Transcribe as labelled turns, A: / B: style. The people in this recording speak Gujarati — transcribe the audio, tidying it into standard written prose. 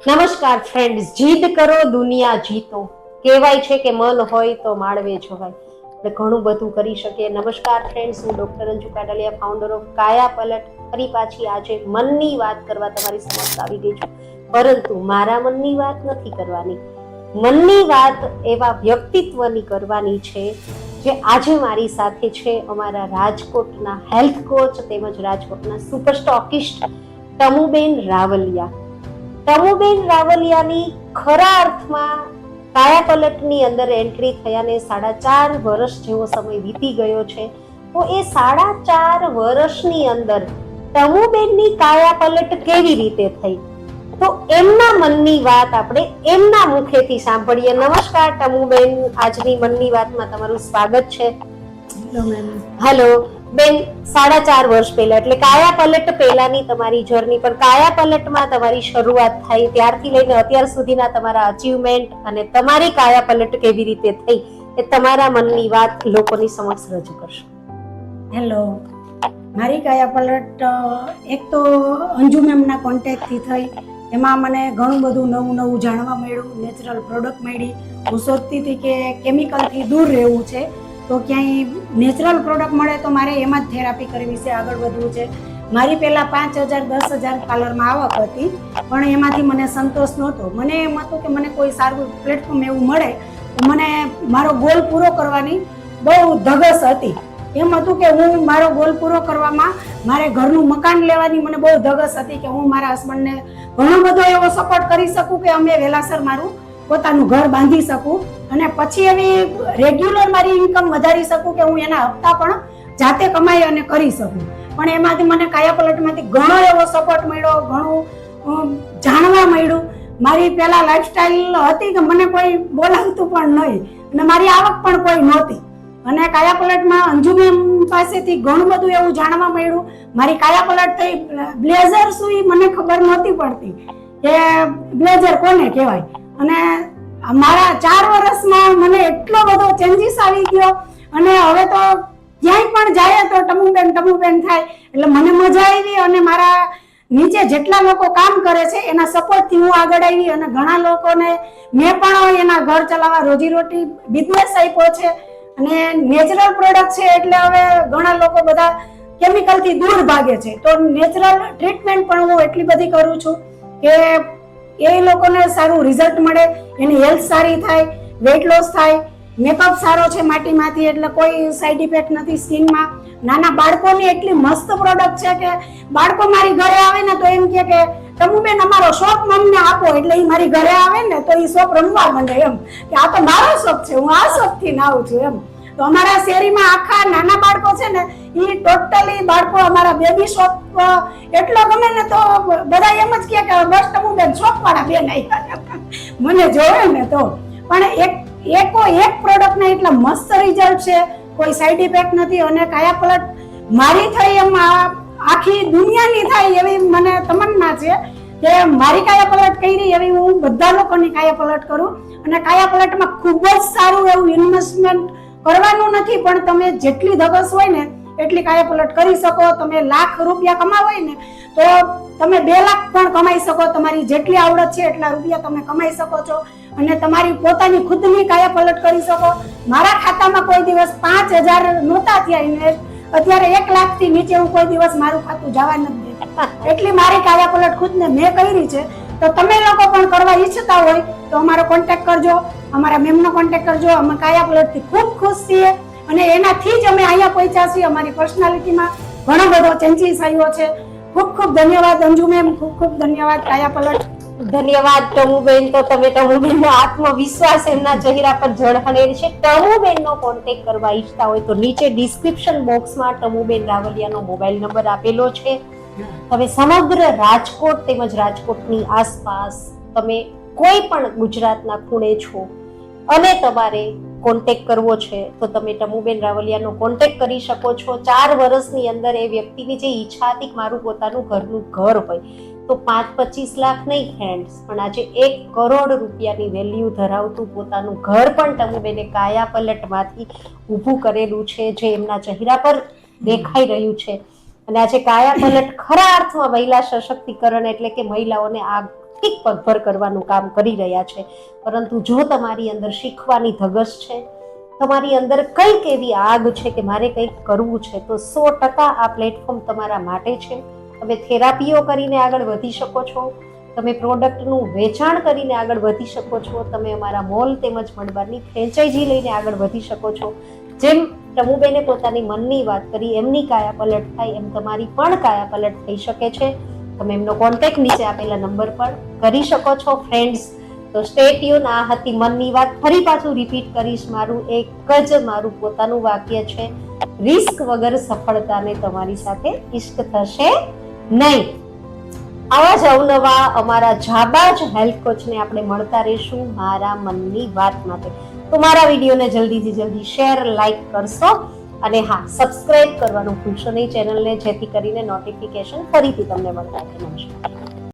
A: નમસ્કાર ફ્રેન્ડ્સ, જીદ કરો દુનિયા જીતો. કહેવાય છે કે મન હોય તો માળવે જવાય. આપણે ઘણું બધું કરી શકીએ. નમસ્કાર ફ્રેન્ડ્સ, હું ડોક્ટર અંજુ કાડલિયા, ફાઉન્ડર ઓફ કાયા પલટ, ફરી પાછી આજે મનની વાત કરવા તમારી સમક્ષ આવી ગઈ છું. પરંતુ મારા મનની વાત નથી કરવાની. મનની વાત એવા વ્યક્તિત્વની કરવાની છે જે આજે મારી સાથે છે, અમારા રાજકોટના હેલ્થ કોચ તેમજ રાજકોટના સુપર સ્ટોકિસ્ટ તમુબેન રાવલિયા. તમુબેન રાવલિયાની ખરા અર્થમાં કાયાપલટની અંદર એન્ટ્રી થયાને 4.5 વર્ષ જેવો સમય વીતી ગયો છે. તો એ 4.5 વર્ષની અંદર તમુબેનની કાયાપલટ કેવી રીતે થઈ, તો એમના મનની વાત આપણે એમના મુખેથી સાંભળીએ. નમસ્કાર તમુબેન, આજની મનની વાતમાં તમારું સ્વાગત છે. હેલો બેન, 4.5 વર્ષ પહેલા એટલે કાયાપલટ પહેલાની તમારી જર્ની, પણ કાયાપલટમાં તમારી શરૂઆત થઈ ત્યારથી લઈને અત્યાર સુધીના તમારા અચીવમેન્ટ અને તમારી કાયાપલટ કેવી રીતે થઈ એ તમારા મનની વાત લોકોની સમક્ષ રજૂ કરશો.
B: હેલો, મારી કાયાપલટ એક તો અંજુ મેમના કોન્ટેક્ટથી થઈ. એમાં મને ઘણું બધું નવું જાણવા મળ્યું, નેચરલ પ્રોડક્ટ મળી. હું સોચતી હતી કે કેમિકલથી દૂર રહેવું છે, તો ક્યાંય નેચરલ પ્રોડક્ટ મળે તો મારે એમાં જ થેરાપી કરવી છે, આગળ વધવું છે. મારી પહેલાં 5,000 10,000 પાર્લરમાં આવક હતી, પણ એમાંથી મને સંતોષ નહોતો. મને એમ હતું કે મને કોઈ સારું પ્લેટફોર્મ એવું મળે તો મને મારો ગોલ પૂરો કરવાની બહુ ધગસ હતી. એમ હતું કે હું મારો ગોલ પૂરો કરવામાં મારે ઘરનું મકાન લેવાની મને બહુ ધગસ હતી કે હું મારા હસબન્ડને ઘણો બધો એવો સપોર્ટ કરી શકું કે અમે વહેલાસર મારું પોતાનું ઘર બાંધી શકું અને પછી એવી રેગ્યુલર મારી ઇન્કમ વધારી શકું કે હું એના હપ્તા પણ જાતે કમાઈ અને કરી શકું. પણ એમાંથી મને કાયાપલટમાંથી ઘણો એવો સપોર્ટ મળ્યો, ઘણું જાણવા મળ્યું. મારી પહેલાં લાઈફસ્ટાઈલ હતી કે મને કોઈ બોલાવતું પણ નહીં અને મારી આવક પણ કોઈ નહોતી. અને કાયાપલટમાં અંજુ મેમ પાસેથી ઘણું બધું એવું જાણવા મળ્યું. મારી કાયાપલટ થઈ બ્લેઝર શું એ મને ખબર નહોતી પડતી કે બ્લેઝર કોને કહેવાય. અને મારા 4 વર્ષમાં મને એટલો બધો ચેન્જીસ આવી ગયો અને હવે તો ક્યાંય પણ જાય તો ટમુબેન થાય એટલે મને મજા આવી. અને મારા નીચે જેટલા લોકો કામ કરે છે એના સપોર્ટથી હું આગળ આવી અને ઘણા લોકોને મેં પણ એના ઘર ચલાવવા રોજીરોટી બિઝનેસ આપ્યો છે. અને નેચરલ પ્રોડક્ટ છે એટલે હવે ઘણા લોકો બધા કેમિકલથી દૂર ભાગે છે, તો નેચરલ ટ્રીટમેન્ટ પણ હું એટલી બધી કરું છું કે એ લોકોને સારું રિઝલ્ટ મળે, એની હેલ્થ સારી થાય, વેઇટ લોસ થાય, મેકઅપ સારો છે માટીમાંથી એટલે કોઈ સાઈડ ઇફેક્ટ નથી સ્કિનમાં. નાના બાળકોની એટલી મસ્ત પ્રોડક્ટ છે કે બાળકો મારી ઘરે આવે ને તો એમ કે તમુબેન અમારો શોખ મમને આપો, એટલે એ મારી ઘરે આવે ને તો એ શોખ રમવા માંડે એમ કે આ તો મારો શોખ છે, હું આ શોખથી આવું છું એમ. તો અમારા શેરીમાં આખા નાના બાળકો છે ને એ ટોટલી બાળકો અમારા બેબી શોપ એટલો ગમે ને તો બધા એમ જ કે બસ તમુબેન શોપ વાળા બેન આવ્યા મને જોવે ને તો. પણ એક પ્રોડક્ટના એટલા મસ્ત રિઝલ્ટ છે, કોઈ સાઈડ ઇફેક્ટ નથી. અને કાયાપલટ મારી થઈ એમ આખી દુનિયાની થાય એવી મને તમન્ના છે કે મારી કાયાપલટ કરી એવી હું બધા લોકોની કાયાપલટ કરું. અને કાયાપલટમાં ખૂબ જ સારું એવું ઇન્વેસ્ટમેન્ટ કરવાનું નથી, પણ તમે જેટલી ધગસ હોય ને એટલી કાયાપલટ કરી શકો. તમે લાખ રૂપિયા કમાવો હોય ને તો તમે 2 લાખ પણ કમાઈ શકો. તમારી જેટલી આવડત છે એટલા રૂપિયા તમે કમાઈ શકો છો અને તમારી પોતાની ખુદની કાયાપલટ કરી શકો. મારા ખાતામાં કોઈ દિવસ 5,000 નહોતા થયા ઇન્વેસ્ટ, અત્યારે 1 લાખથી નીચે હું કોઈ દિવસ મારું ખાતું જવા નથી દેતા. એટલી મારી કાયાપલટ ખુદને મેં કરી છે. તો તમે લોકો પણ કરવા ઈચ્છતા હોય તો અમારો કોન્ટેક્ટ કરજો, અમારા મેમનો કોન્ટેક્ટ કરજો. અમે કાયાપલટથી ખૂબ ખુશ છીએ અને એનાથી જ અમે અહીંયા પહોંચ્યા છીએ. અમારી પર્સનાલિટીમાં ઘણો બધો ચેન્જીસ આવ્યો છે. ખૂબ ધન્યવાદ અંજુ મેમ, ખૂબ ધન્યવાદ કાયાપલટ.
A: ધન્યવાદ તમુબેન. તો તમે તમુબેનનો આત્મવિશ્વાસ એમના ચહેરા પર ઝળહળેલ છે. તમુબેનનો કોન્ટેક્ટ કરવા ઈચ્છતા હોય તો નીચે ડિસ્ક્રિપ્શન બોક્સમાં તમુબેન રાવલિયાનો મોબાઈલ નંબર આપેલો છે. તમે સમગ્ર રાજકોટ તેમજ રાજકોટની આસપાસ તમે કોઈ પણ ગુજરાતના ખૂણે છો અને તમારે કોન્ટેક્ટ કરવો છે તો તમે તમુબેન રાવલિયાનો કોન્ટેક્ટ કરી શકો છો. 4 વર્ષની અંદર એ વ્યક્તિની જે ઈચ્છા હતી કે મારું પોતાનું ઘરનું ઘર હોય તો 5-25 લાખ નહીં ફ્રેન્ડ્સ, પણ આજે 1 કરોડ રૂપિયાની વેલ્યુ ધરાવતું પોતાનું ઘર પણ તમુબેને કાયાપલટમાંથી ઊભું કરેલું છે, જે એમના ચહેરા પર દેખાઈ રહ્યું છે. અને આજે કાયા પલટ ખરા અર્થમાં મહિલા સશક્તિકરણ એટલે કે મહિલાઓને આર્થિક પગભર કરવાનું કામ કરી રહ્યા છે. પરંતુ જો તમારી અંદર શીખવાની ધગશ છે, તમારી અંદર કંઈક એવી આગ છે કે મારે કંઈક કરવું છે, તો 100% આ પ્લેટફોર્મ તમારા માટે છે. તમે થેરાપીઓ કરીને આગળ વધી શકો છો, તમે પ્રોડક્ટનું વેચાણ કરીને આગળ વધી શકો છો, તમે અમારા મોલ તેમજ મળબારની ફ્રેન્ચાઇઝી લઈને આગળ વધી શકો છો. જેમ ટમુબેને પોતાની મનની વાત કરી, એમની કાયા પલટ થાય એમ તમારી પણ કાયા પલટ થઈ શકે છે. તમે એમનો કોન્ટેક્ટ નીચે આપેલા નંબર પર કરી શકો છો ફ્રેન્ડ્સ. તો સ્ટે ટ્યુન. આ હતી મનની વાત. ફરી પાછું રિપીટ કરીશ, મારું એક જ મારું પોતાનું વાક્ય છે, રિસ્ક વગર સફળતાને તમારી સાથે ઇશ્ક થશે નહીં. આવા જ અવનવા અમારા જાબાજ હેલ્થ કોચને આપણે મળતા રહીશું મારા મનની વાત માટે. તો મારા વિડીયોને જલ્દીથી જલ્દી શેર, લાઈક કરશો અને હા, સબસ્ક્રાઇબ કરવાનું ભૂલશો નહીં ચેનલને, જેથી કરીને નોટિફિકેશન ફરીથી તમને મળતા રહે. નમસ્કાર.